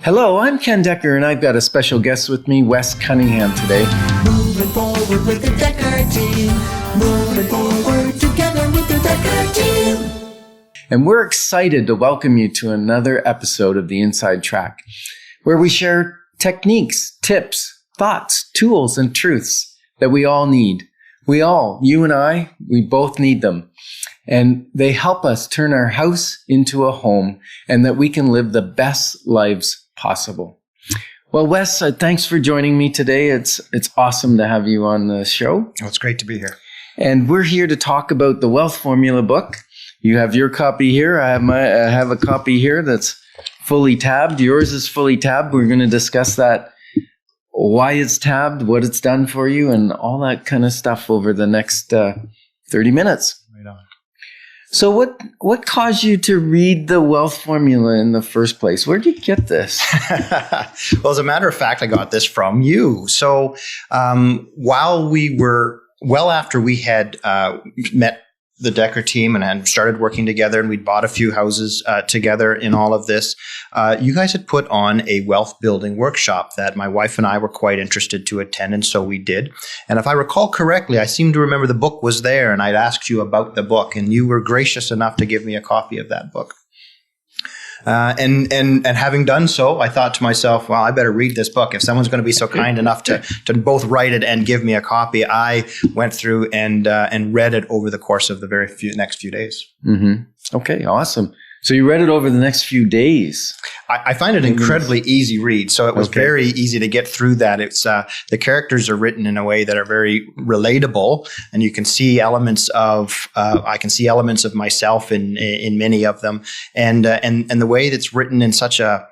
Hello, I'm Ken Dekker, and I've got a special guest with me, Wes Cunningham, today. Moving forward with the Dekker Team. Moving forward together with the Dekker Team. And we're excited to welcome you to another episode of The Inside Track, where we share techniques, tips, thoughts, tools, and truths that we all need. You and I, we both need them. And they help us turn our house into a home and that we can live the best lives possible. Well, Wes, thanks for joining me today. It's awesome to have you on the show. Oh, it's great to be here. And we're here to talk about the Wealth Formula book. You have your copy here. I have a copy here that's fully tabbed. Yours is fully tabbed. We're going to discuss that, why it's tabbed, what it's done for you, and all that kind of stuff over the next 30 minutes. Right on. So what caused you to read the Wealth Formula in the first place? Where did you get this? Well, as a matter of fact, I got this from you. So well after we had met the Dekker team and started working together, and we'd bought a few houses together in all of this, you guys had put on a wealth building workshop that my wife and I were quite interested to attend, and so we did. And if I recall correctly, I seem to remember the book was there, and I'd asked you about the book, and you were gracious enough to give me a copy of that book. And having done so, I thought to myself, well, I better read this book. If someone's going to be so kind enough to both write it and give me a copy, I went through and read it over the course of the next few days. Mm-hmm. Okay, awesome. So you read it over the next few days. I find it incredibly easy read. So it was very easy to get through that. It's the characters are written in a way that are very relatable, and you can see elements of I can see elements of myself in many of them, and the way that's written in such a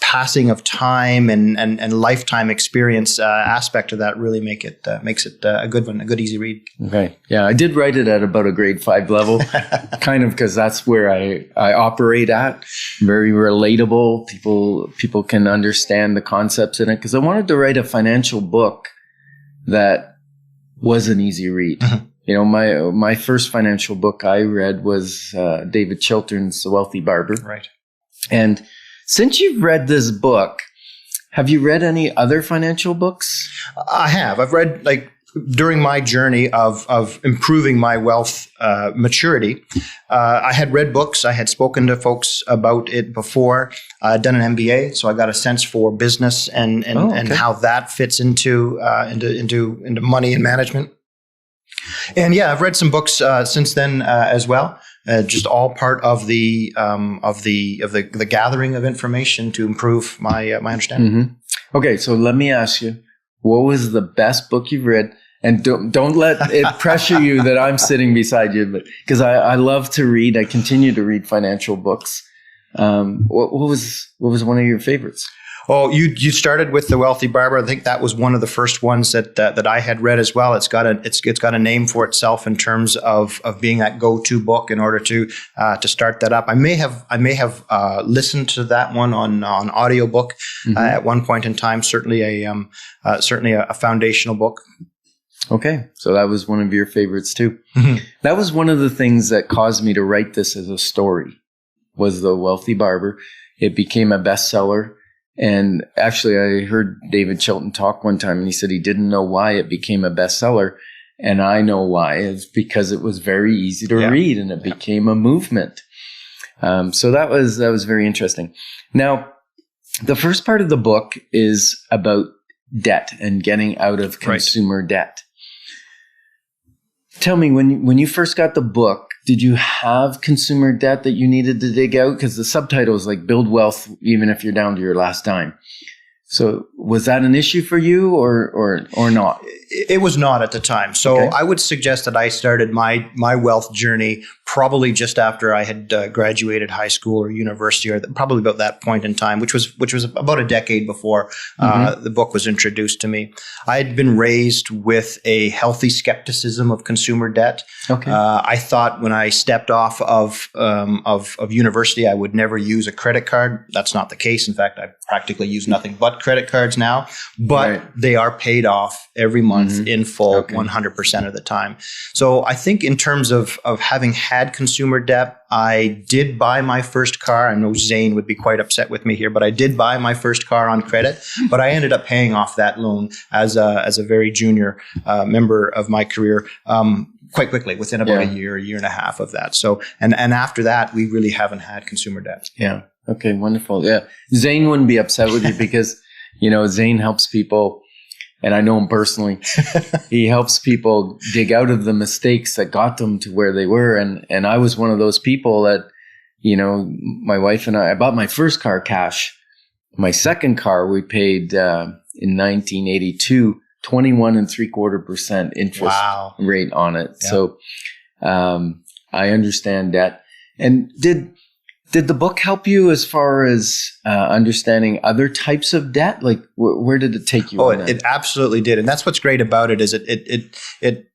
passing of time and lifetime experience aspect of that really makes it a good one, a good easy read. Okay, yeah, I did write it at about a grade 5 level. Kind of because that's where I operate at. Very relatable. People can understand the concepts in it. Because I wanted to write a financial book that was an easy read. Mm-hmm. You know, my first financial book I read was David Chiltern's The Wealthy Barber. Right. And since you've read this book, have you read any other financial books? I have. I've read during my journey of improving my wealth maturity, I had read books. I had spoken to folks about it before. I'd done an MBA, so I got a sense for business and how that fits into money and management. And yeah, I've read some books since then as well. Just all part of the gathering of information to improve my understanding. Mm-hmm. Okay, so let me ask you, what was the best book you've read? And don't let it pressure you that I'm sitting beside you, but because I love to read, I continue to read financial books. What was one of your favorites? Oh, you started with The Wealthy Barber. I think that was one of the first ones that I had read as well. It's got a name for itself in terms of being that go-to book in order to start that up. I may have listened to that one on audiobook at one point in time. Certainly a foundational book. Okay, so that was one of your favorites too. Mm-hmm. That was one of the things that caused me to write this as a story. Was The Wealthy Barber. It became a bestseller. And actually, I heard David Chilton talk one time, and he said he didn't know why it became a bestseller. And I know why. It's because it was very easy to read, and it became a movement. So that was very interesting. Now, the first part of the book is about debt and getting out of consumer debt. Tell me, when you first got the book, did you have consumer debt that you needed to dig out? Because the subtitle is like "Build Wealth Even If You're Down to Your Last Dime." So was that an issue for you or not? It was not at the time. So I would suggest that I started my wealth journey probably just after I had graduated high school or university, or probably about that point in time, which was about a decade before the book was introduced to me. I had been raised with a healthy skepticism of consumer debt. Okay. I thought when I stepped off of university, I would never use a credit card. That's not the case. In fact, I practically use nothing but credit cards now, but they are paid off every month month in full 100% of the time. So I think in terms of having had consumer debt, I did buy my first car. I know Zane would be quite upset with me here, but I did buy my first car on credit, but I ended up paying off that loan as a very junior member of my career quite quickly, within about a year and a half of that. So, and after that, we really haven't had consumer debt. Yeah. Okay. Wonderful. Yeah. Zane wouldn't be upset with you because, Zane helps people, and I know him personally. He helps people dig out of the mistakes that got them to where they were. And I was one of those people that, my wife and I bought my first car cash. My second car, we paid, in 1982, 21.75% interest rate on it. Yeah. So, I understand that. And did the book help you as far as understanding other types of debt? Like, where did it take you? Oh, it absolutely did. And that's what's great about it is it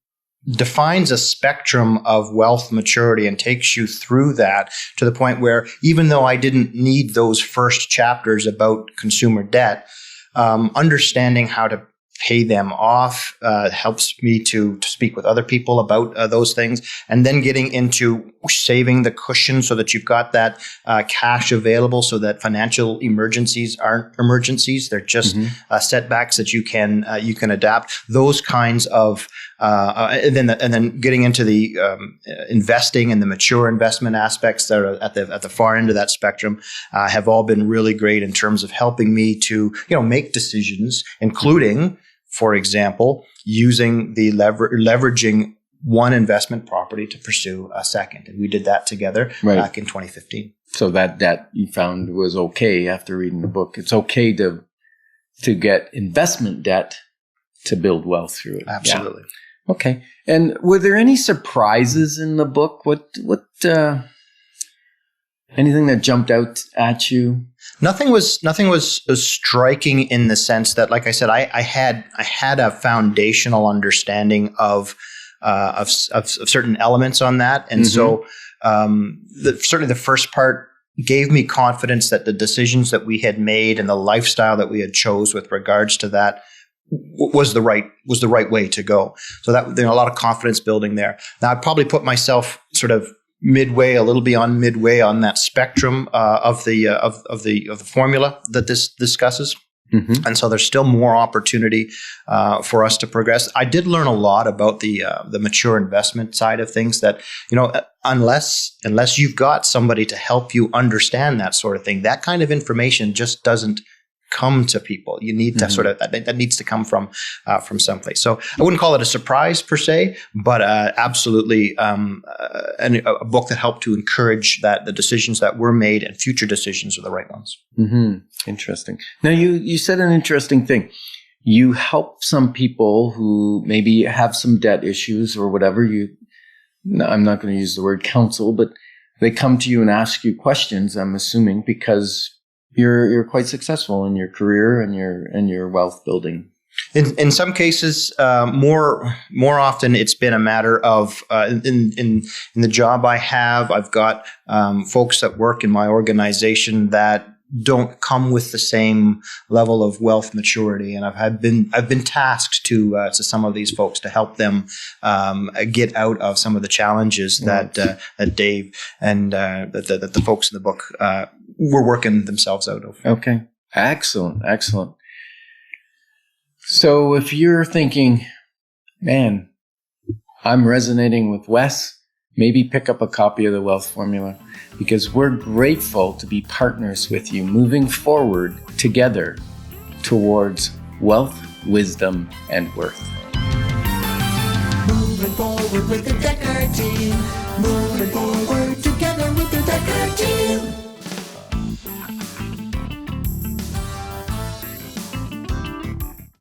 defines a spectrum of wealth maturity and takes you through that to the point where even though I didn't need those first chapters about consumer debt, understanding how to pay them off helps me to speak with other people about those things, and then getting into saving the cushion so that you've got that cash available so that financial emergencies aren't emergencies. They're just setbacks that you can adapt. Those kinds of and then getting into the investing and the mature investment aspects that are at the far end of that spectrum have all been really great in terms of helping me to make decisions, including, for example, using the leveraging one investment property to pursue a second. And we did that together back in 2015. So that you found was okay after reading the book. It's okay to get investment debt to build wealth through it. Absolutely. Yeah. Okay. And were there any surprises in the book? What anything that jumped out at you? Nothing was striking in the sense that, like I said, I had a foundational understanding of certain elements on that, and so certainly the first part gave me confidence that the decisions that we had made and the lifestyle that we had chose with regards to that was the right way to go. So that a lot of confidence building there. Now I'd probably put myself sort of midway, a little beyond midway on that spectrum of the formula that this discusses. And so there's still more opportunity for us to progress. I did learn a lot about the mature investment side of things that, unless you've got somebody to help you understand that sort of thing, that kind of information just doesn't come to people. You need to sort of, that needs to come from someplace. So I wouldn't call it a surprise per se, but absolutely a book that helped to encourage that the decisions that were made and future decisions are the right ones. Interesting. Now you said an interesting thing. You help some people who maybe have some debt issues or whatever. I'm not going to use the word counsel, but they come to you and ask you questions, I'm assuming, because you're quite successful in your career and your wealth building. In some cases, more often, it's been a matter of in the job I have, I've got folks that work in my organization that don't come with the same level of wealth maturity, and I've been tasked to some of these folks to help them get out of some of the challenges that Dave and that the folks in the book were working themselves out of. Okay, excellent. So if you're thinking, man, I'm resonating with Wes, maybe pick up a copy of The Wealth Formula, because we're grateful to be partners with you moving forward together towards wealth, wisdom, and worth. Moving forward with the Dekker Team. Moving forward together with the Dekker Team.